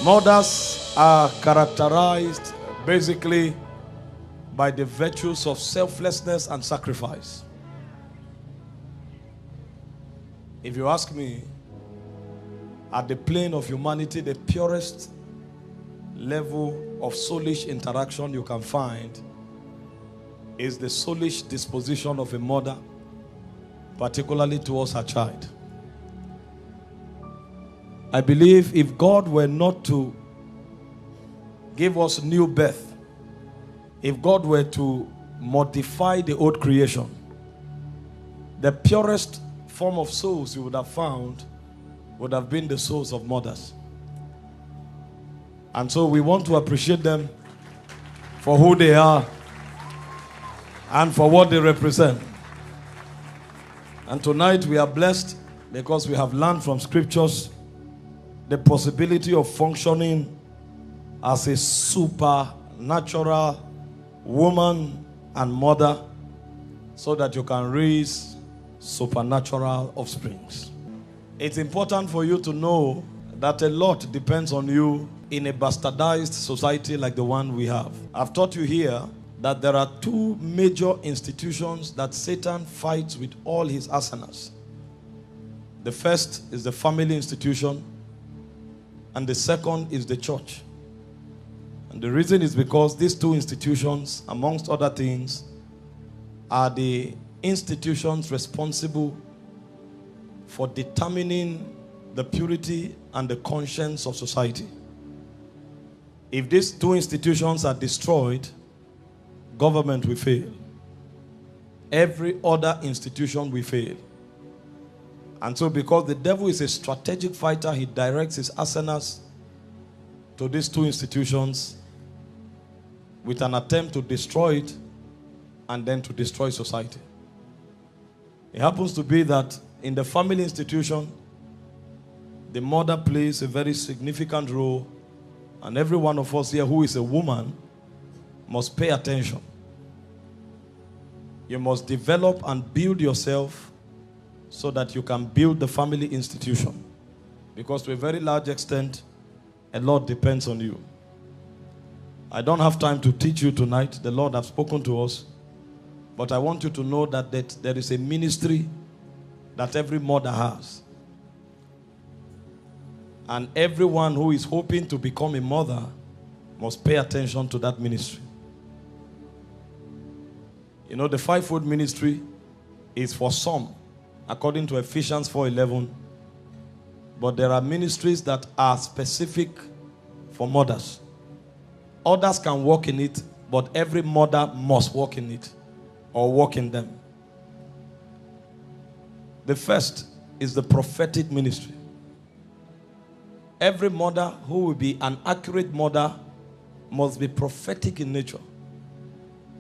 Mothers are characterized basically by the virtues of selflessness and sacrifice. If you ask me, at the plane of humanity, the purest level of soulish interaction you can find is the soulish disposition of a mother, particularly towards her child. I believe if God were not to give us new birth, if God were to modify the old creation, the purest form of souls you would have found would have been the souls of mothers. And so we want to appreciate them for who they are and for what they represent. And tonight we are blessed because we have learned from scriptures the possibility of functioning as a supernatural woman and mother so that you can raise supernatural offsprings. It's important for you to know that a lot depends on you in a bastardized society like the one we have. I've taught you here that there are two major institutions that Satan fights with all his arsenals. The first is the family institution, and the second is the church. And the reason is because these two institutions, amongst other things, are the institutions responsible for determining the purity and the conscience of society. If these two institutions are destroyed, government will fail. Every other institution will fail. And so because the devil is a strategic fighter, he directs his arsenals to these two institutions with an attempt to destroy it and then to destroy society. It happens to be that in the family institution, the mother plays a very significant role, and every one of us here who is a woman must pay attention. You must develop and build yourself so that you can build the family institution. Because to a very large extent, a lot depends on you. I don't have time to teach you tonight. The Lord has spoken to us. But I want you to know that there is a ministry that every mother has. And everyone who is hoping to become a mother must pay attention to that ministry. You know, the fivefold ministry is for some, according to Ephesians 4:11. But there are ministries that are specific for mothers. Others can walk in it, but every mother must walk in it or walk in them. The first is the prophetic ministry. Every mother who will be an accurate mother must be prophetic in nature.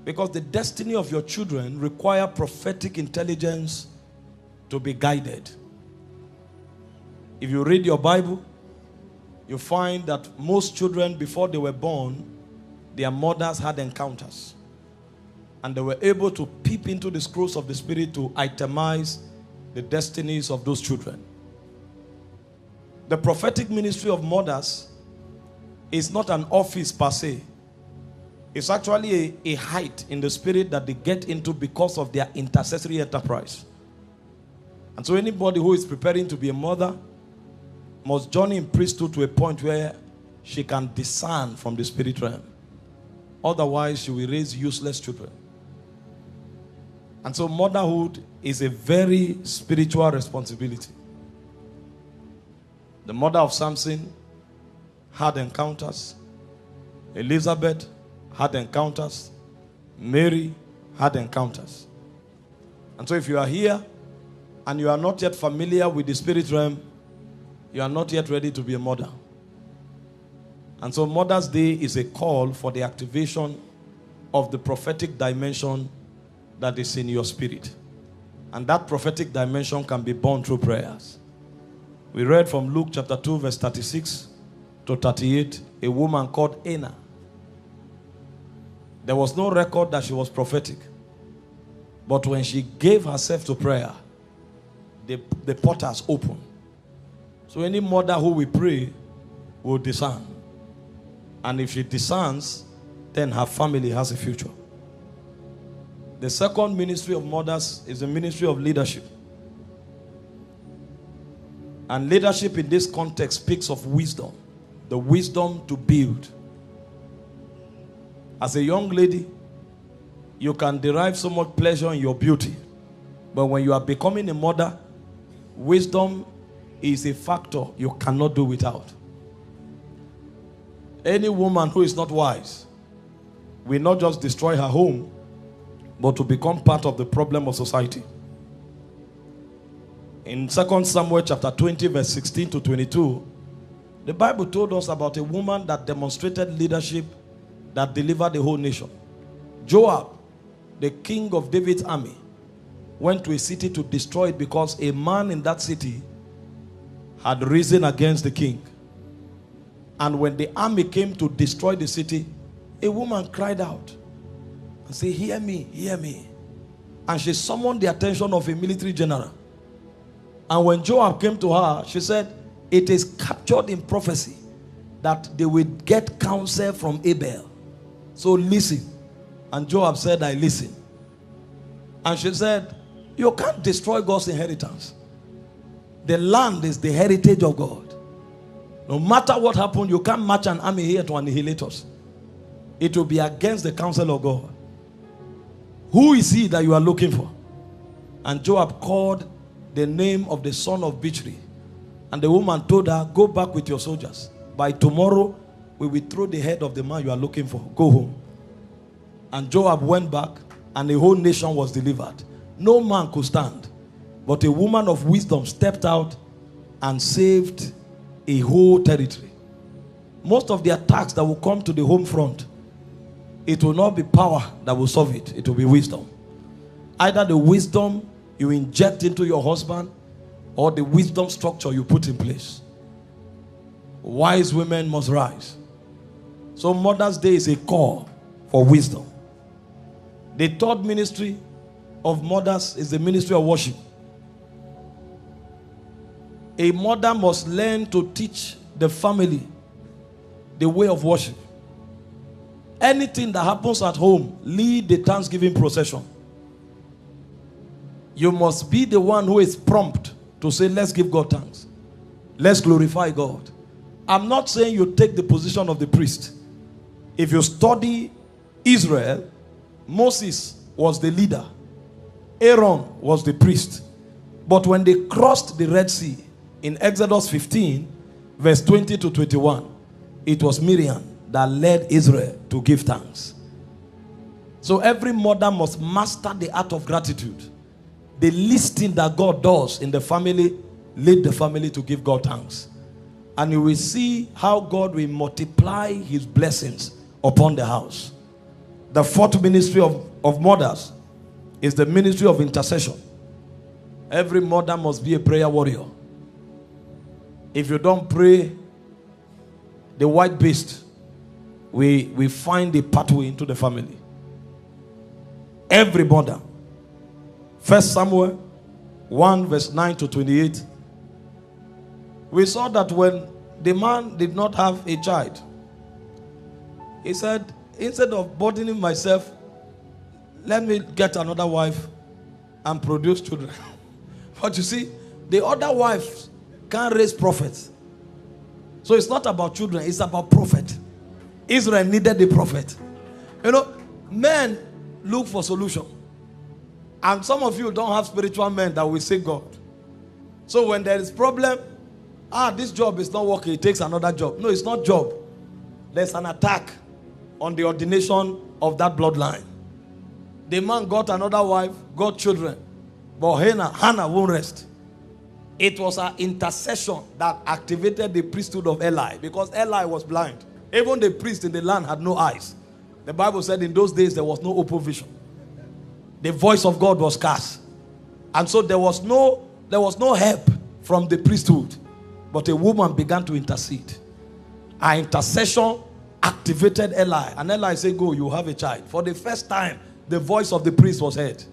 Because the destiny of your children require prophetic intelligence to be guided. If you read your Bible, you find that most children, before they were born, their mothers had encounters. And they were able to peep into the scrolls of the Spirit to itemize the destinies of those children. The prophetic ministry of mothers is not an office per se. It's actually a height in the spirit that they get into because of their intercessory enterprise. And so anybody who is preparing to be a mother must journey in priesthood to a point where she can discern from the spirit realm. Otherwise, she will raise useless children. And so motherhood is a very spiritual responsibility. The mother of Samson had encounters. Elizabeth had encounters. Mary had encounters. And so if you are here and you are not yet familiar with the spirit realm, you are not yet ready to be a mother. And so Mother's Day is a call for the activation of the prophetic dimension that is in your spirit. And that prophetic dimension can be born through prayers. We read from Luke chapter 2 verse 36 to 38, a woman called Anna. There was no record that she was prophetic. But when she gave herself to prayer, the portals opened. So any mother who will pray will discern. And if she discerns, then her family has a future. The second ministry of mothers is the ministry of leadership. And leadership in this context speaks of wisdom. The wisdom to build. As a young lady, you can derive so much pleasure in your beauty. But when you are becoming a mother, wisdom is a factor you cannot do without. Any woman who is not wise will not just destroy her home, but to become part of the problem of society. In 2 Samuel chapter 20, verse 16 to 22, the Bible told us about a woman that demonstrated leadership that delivered the whole nation. Joab, the king of David's army, went to a city to destroy it because a man in that city had risen against the king. And when the army came to destroy the city, a woman cried out and said, "Hear me, hear me." And she summoned the attention of a military general. And when Joab came to her, she said, "It is captured in prophecy that they will get counsel from Abel. So listen." And Joab said, "I listen." And she said, "You can't destroy God's inheritance. The land is the heritage of God. No matter what happened, you can't march an army here to annihilate us. It will be against the counsel of God. Who is he that you are looking for?" And Joab called the name of the son of Bichri. And the woman told her, "Go back with your soldiers. By tomorrow, we will throw the head of the man you are looking for. Go home." And Joab went back, and the whole nation was delivered. No man could stand. But a woman of wisdom stepped out and saved a whole territory. Most of the attacks that will come to the home front, it will not be power that will solve it. It will be wisdom. Either the wisdom you inject into your husband or the wisdom structure you put in place. Wise women must rise. So Mother's Day is a call for wisdom. The third ministry of mothers is the ministry of worship. A mother must learn to teach the family the way of worship. Anything that happens at home, lead the Thanksgiving procession. You must be the one who is prompt to say, "Let's give God thanks. Let's glorify God." I'm not saying you take the position of the priest. If you study Israel, Moses was the leader. Aaron was the priest. But when they crossed the Red Sea, in Exodus 15, verse 20 to 21, it was Miriam that led Israel to give thanks. So every mother must master the art of gratitude. The least thing that God does in the family, lead the family to give God thanks. And you will see how God will multiply his blessings upon the house. The fourth ministry of mothers is the ministry of intercession. Every mother must be a prayer warrior. If you don't pray, the white beast we find a pathway into the family. Every mother. 1 Samuel 1 verse 9 to 28. We saw that when the man did not have a child, he said, "Instead of burdening myself, let me get another wife and produce children." But you see, the other wives can't raise prophets. So it's not about children, it's about prophet. Israel needed the prophet. You know, men look for solution. And some of you don't have spiritual men that will seek God. So when there is problem, this job is not working, it takes another job. No, it's not job. There's an attack on the ordination of that bloodline. The man got another wife, got children. But Hannah won't rest. It was her intercession that activated the priesthood of Eli, because Eli was blind. Even the priest in the land had no eyes. The Bible said in those days there was no open vision. The voice of God was scarce. And so there was no help from the priesthood. But a woman began to intercede. Her intercession activated Eli. And Eli said, "Go, you have a child." For the first time, the voice of the priest was heard.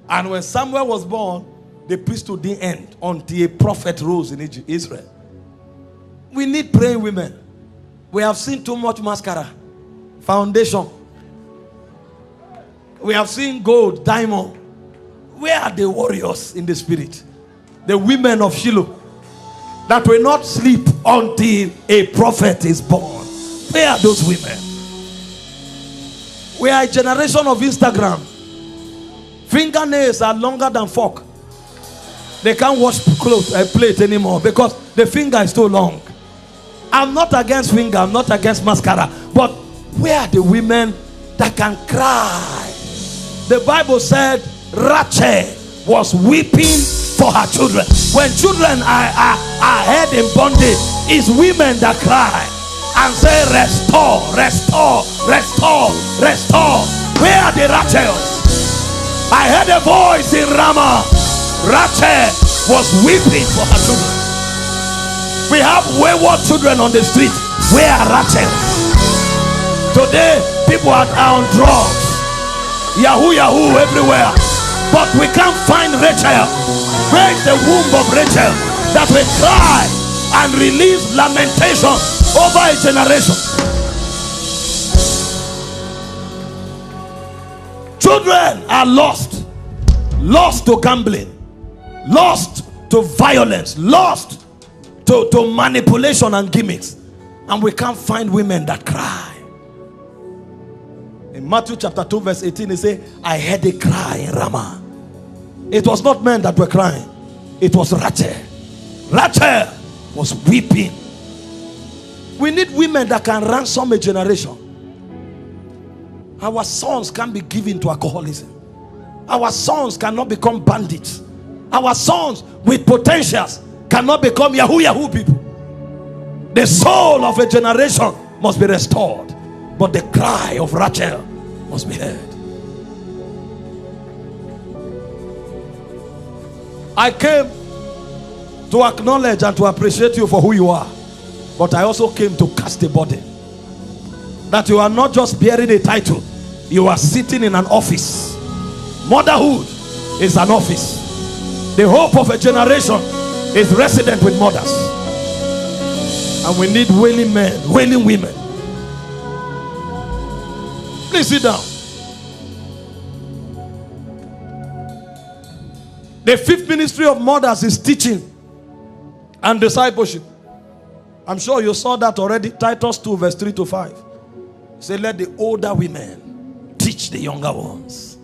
And when Samuel was born, the priesthood didn't end until a prophet rose in Israel. We need praying women. We have seen too much mascara, foundation. We have seen gold, diamond. Where are the warriors in the spirit? The women of Shiloh that will not sleep until a prophet is born. Where are those women? We are a generation of Instagram. Fingernails are longer than fork. They can't wash clothes and plate anymore because the finger is too long. I'm not against finger, I'm not against mascara, but where are the women that can cry? The Bible said Rachel was weeping for her children. When children are held in bondage, it's women that cry and say, restore, restore, restore, restore. Where are the Rachels? I heard a voice in Ramah. Rachel was weeping for her children. We have wayward children on the street. Where are Rachel? Today, people are on drugs. Yahoo, Yahoo everywhere. But we can't find Rachel. Where is the womb of Rachel that will cry and release lamentation over a generation? Children are lost. Lost to gambling. Lost to violence. Lost to manipulation and gimmicks. And we can't find women that cry. In Matthew chapter 2 verse 18 it says, I heard a cry in Ramah. It was not men that were crying. It was Rachel. Rachel was weeping. We need women that can ransom a generation. Our sons can't be given to alcoholism. Our sons cannot become bandits. Our sons with potentials cannot become Yahoo Yahoo people. The soul of a generation must be restored, but the cry of Rachel must be heard. I came to acknowledge and to appreciate you for who you are, but I also came to cast a burden that you are not just bearing a title, you are sitting in an office. Motherhood is an office. The hope of a generation is resident with mothers, and we need wailing men, wailing women. Please sit down. The fifth ministry of mothers is teaching and discipleship. I'm sure you saw that already. Titus 2 verse 3 to 5. Say, let the older women teach the younger ones.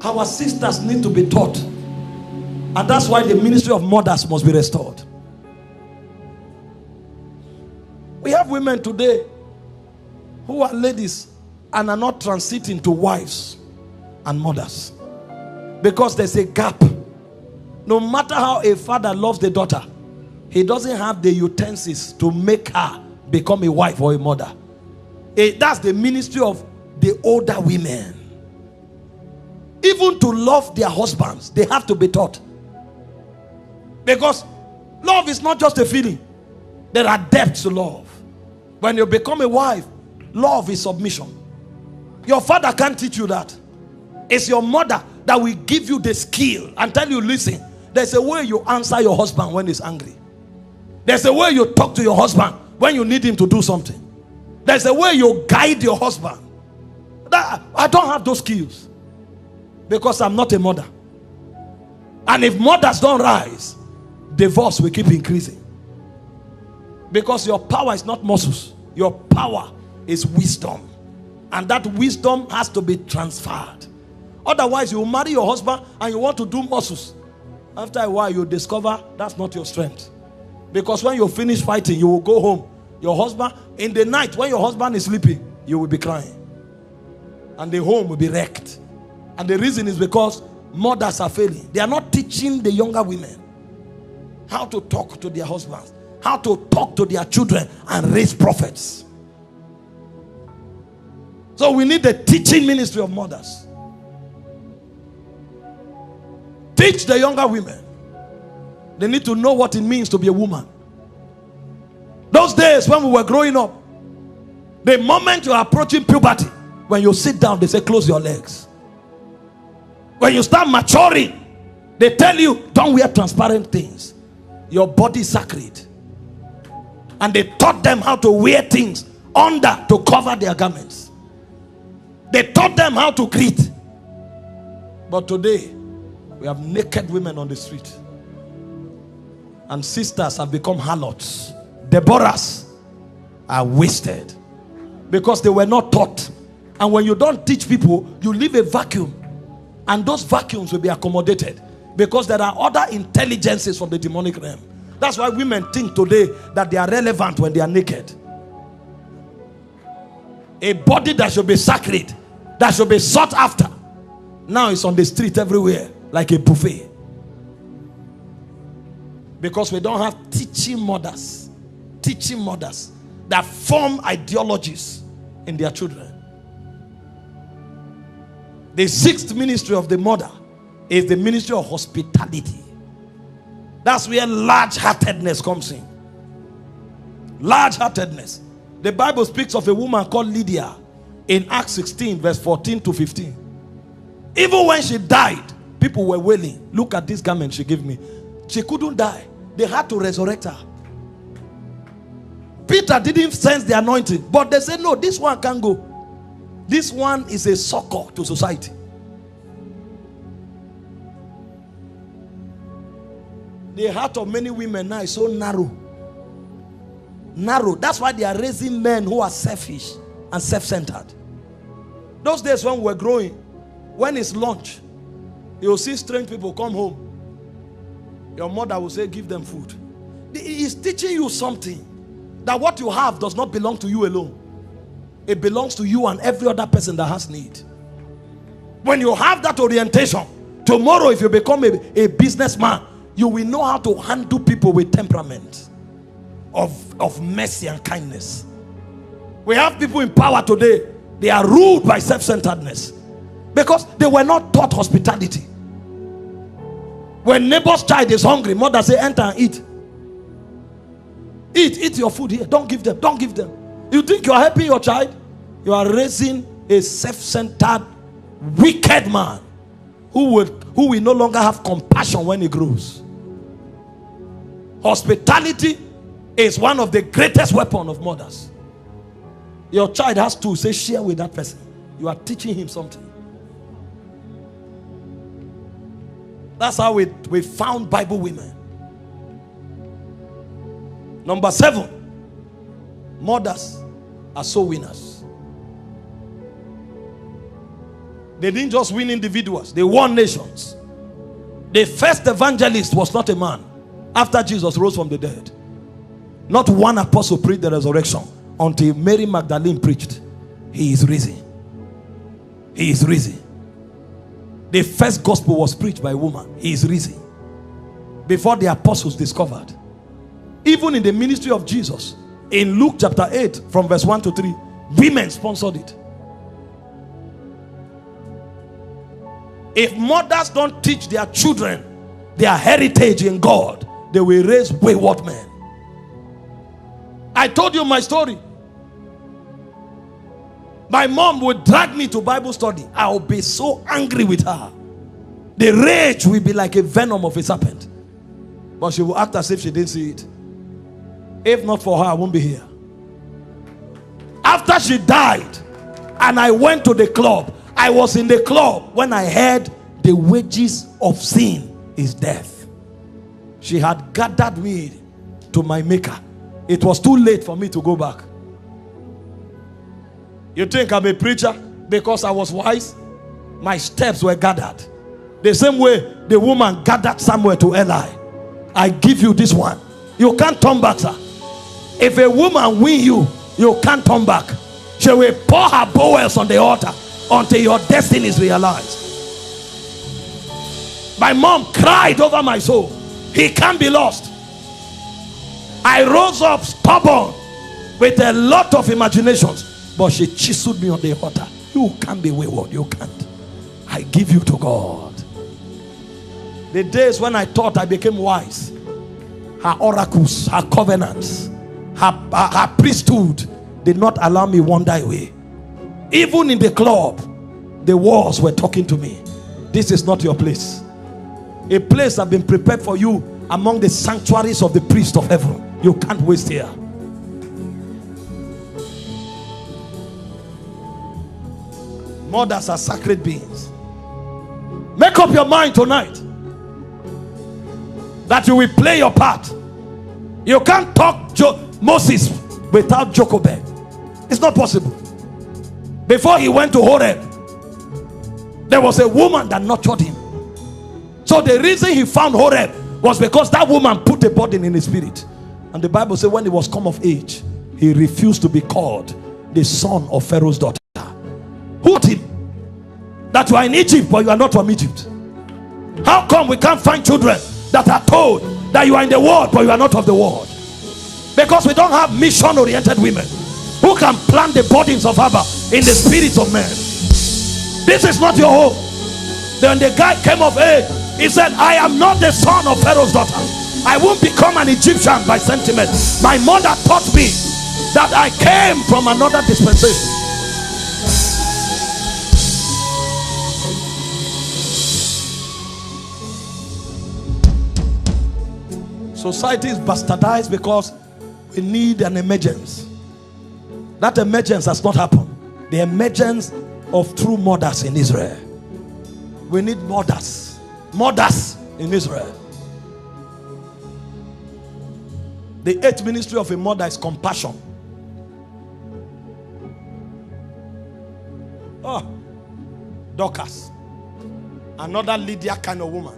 Our sisters need to be taught, and that's why the ministry of mothers must be restored. We have women today who are ladies and are not transiting to wives and mothers because there's a gap. No matter how a father loves the daughter, he doesn't have the utensils to make her become a wife or a mother. That's the ministry of the older women. Even to love their husbands, they have to be taught. Because love is not just a feeling. There are depths to love. When you become a wife, love is submission. Your father can't teach you that. It's your mother that will give you the skill and tell you, listen, there's a way you answer your husband when he's angry. There's a way you talk to your husband when you need him to do something. There's a way you guide your husband. I don't have those skills because I'm not a mother. And if mothers don't rise, divorce will keep increasing. Because your power is not muscles. Your power is wisdom. And that wisdom has to be transferred. Otherwise, you marry your husband and you want to do muscles. After a while, you discover that's not your strength. Because when you finish fighting, you will go home. Your husband, in the night, when your husband is sleeping, you will be crying. And the home will be wrecked. And the reason is because mothers are failing. They are not teaching the younger women how to talk to their husbands, how to talk to their children and raise prophets. So we need the teaching ministry of mothers. Teach the younger women. They need to know what it means to be a woman. Those days when we were growing up, the moment you are approaching puberty, when you sit down, they say close your legs. When you start maturing, they tell you don't wear transparent things. Your body is sacred. And they taught them how to wear things under to cover their garments. They taught them how to greet. But today, we have naked women on the street. And sisters have become harlots. Deborahs are wasted. Because they were not taught. And when you don't teach people, you leave a vacuum. And those vacuums will be accommodated. Because there are other intelligences from the demonic realm. That's why women think today that they are relevant when they are naked. A body that should be sacred, that should be sought after, now it's on the street everywhere like a buffet. Because we don't have teaching mothers that form ideologies in their children. The sixth ministry of the mother is the ministry of hospitality. That's where large-heartedness comes in. Large-heartedness. The Bible speaks of a woman called Lydia in Acts 16 verse 14 to 15. Even when she died, people were wailing. Look at this garment she gave me. She couldn't die. They had to resurrect her. Peter didn't sense the anointing, but they said, no, this one can't go. This one is a succor to society. The heart of many women now is so narrow. Narrow. That's why they are raising men who are selfish and self-centered. Those days when we were growing, when it's lunch, you'll see strange people come home. Your mother will say, give them food. He is teaching you something. That what you have does not belong to you alone. It belongs to you and every other person that has need. When you have that orientation, tomorrow if you become a businessman, you will know how to handle people with temperament of mercy and kindness. We have people in power today. They are ruled by self-centeredness because they were not taught hospitality. When neighbor's child is hungry, mother say, enter and eat. Eat your food here. Don't give them. Don't give them. You think you are helping your child? You are raising a self-centered, wicked man who will no longer have compassion when he grows. Hospitality is one of the greatest weapons of mothers. Your child has to say, share with that person. You are teaching him something. That's how we found Bible women. Number 7, mothers are soul winners. They didn't just win individuals, they won nations. The first evangelist was not a man after Jesus rose from the dead. Not one apostle preached the resurrection until Mary Magdalene preached. He is risen. He is risen. The first gospel was preached by a woman. He is risen. Before the apostles discovered. Even in the ministry of Jesus, in Luke chapter 8 from verse 1 to 3, women sponsored it. If mothers don't teach their children their heritage in God, they will raise wayward men. I told you my story. My mom would drag me to Bible study. I will be so angry with her. The rage will be like a venom of a serpent. But she will act as if she didn't see it. If not for her, I won't be here. After she died and I went to the club, I was in the club when I heard the wages of sin is death. She had gathered me to my maker. It was too late for me to go back. You think I'm a preacher because I was wise? My steps were gathered. The same way the woman gathered Samuel to Eli. I give you this one. You can't turn back, sir. If a woman win you, you can't turn back. She will pour her bowels on the altar until your destiny is realized. My mom cried over my soul. He can't be lost. I rose up stubborn with a lot of imaginations, but she chiseled me on the altar. You can't be wayward. You can't. I give you to God. The days when I thought I became wise, her oracles, her covenants, her priesthood did not allow me wander away. Even in the club, the walls were talking to me. This is not your place. A place has been prepared for you among the sanctuaries of the priest of heaven. You can't waste here. Mothers are sacred beings. Make up your mind tonight that you will play your part. You can't talk Moses without Jochebed. It's not possible. Before he went to Horeb, there was a woman that nurtured him. So the reason he found Horeb was because that woman put a burden in his spirit. And the Bible says when he was come of age, he refused to be called the son of Pharaoh's daughter. Who told him that you are in Egypt but you are not from Egypt? How come we can't find children that are told that you are in the world but you are not of the world? Because we don't have mission-oriented women who can plant the burdens of Abba in the spirits of men. This is not your home. Then the guy came of age. He said, I am not the son of Pharaoh's daughter. I won't become an Egyptian by sentiment. My mother taught me that I came from another dispensation. Society is bastardized because we need an emergence. That emergence has not happened. The emergence of true mothers in Israel. We need mothers. Mothers in Israel. The 8th ministry of a mother is compassion. Oh, Dorcas, another Lydia kind of woman.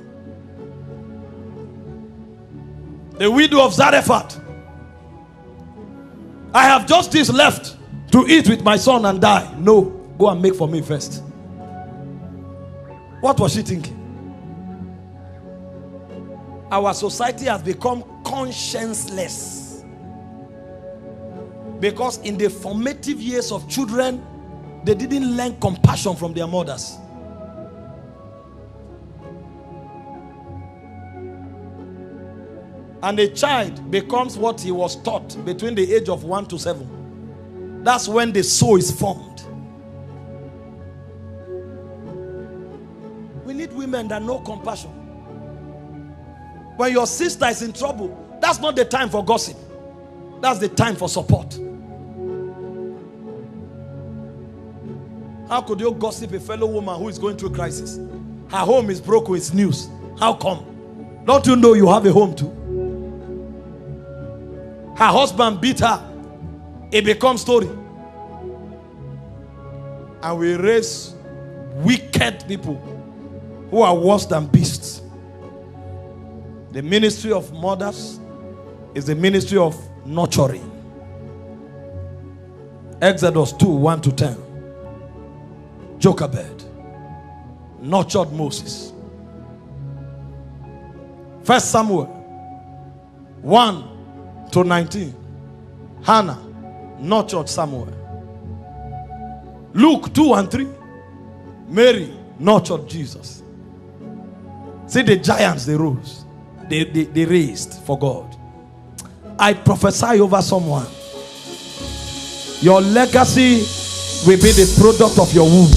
The widow of Zarephath. I have just this left to eat with my son and die. No, go and make for me first. What was she thinking? Our society has become conscienceless because in the formative years of children, they didn't learn compassion from their mothers. And a child becomes what he was taught between the age of 1 to 7. That's when the soul is formed. We need women that know compassion. When your sister is in trouble, that's not the time for gossip. That's the time for support. How could you gossip a fellow woman who is going through crisis? Her home is broken, it's news. How come? Don't you know you have a home too? Her husband beat her. It becomes story. And we raise wicked people who are worse than beasts. The ministry of mothers is the ministry of nurturing. Exodus 2, 1 to 10. Jochebed nurtured Moses. 1 Samuel 1 to 19. Hannah nurtured Samuel. Luke 2 and 3. Mary nurtured Jesus. See the giants they rose. They raised for God. I prophesy over someone. Your legacy will be the product of your womb.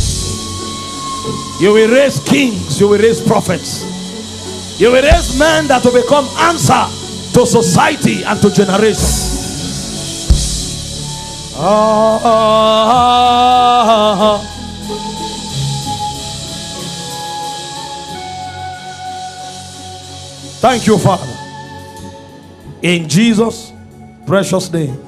You will raise kings. You will raise prophets. You will raise men that will become answer to society and to generations. Thank you, Father. In Jesus' precious name.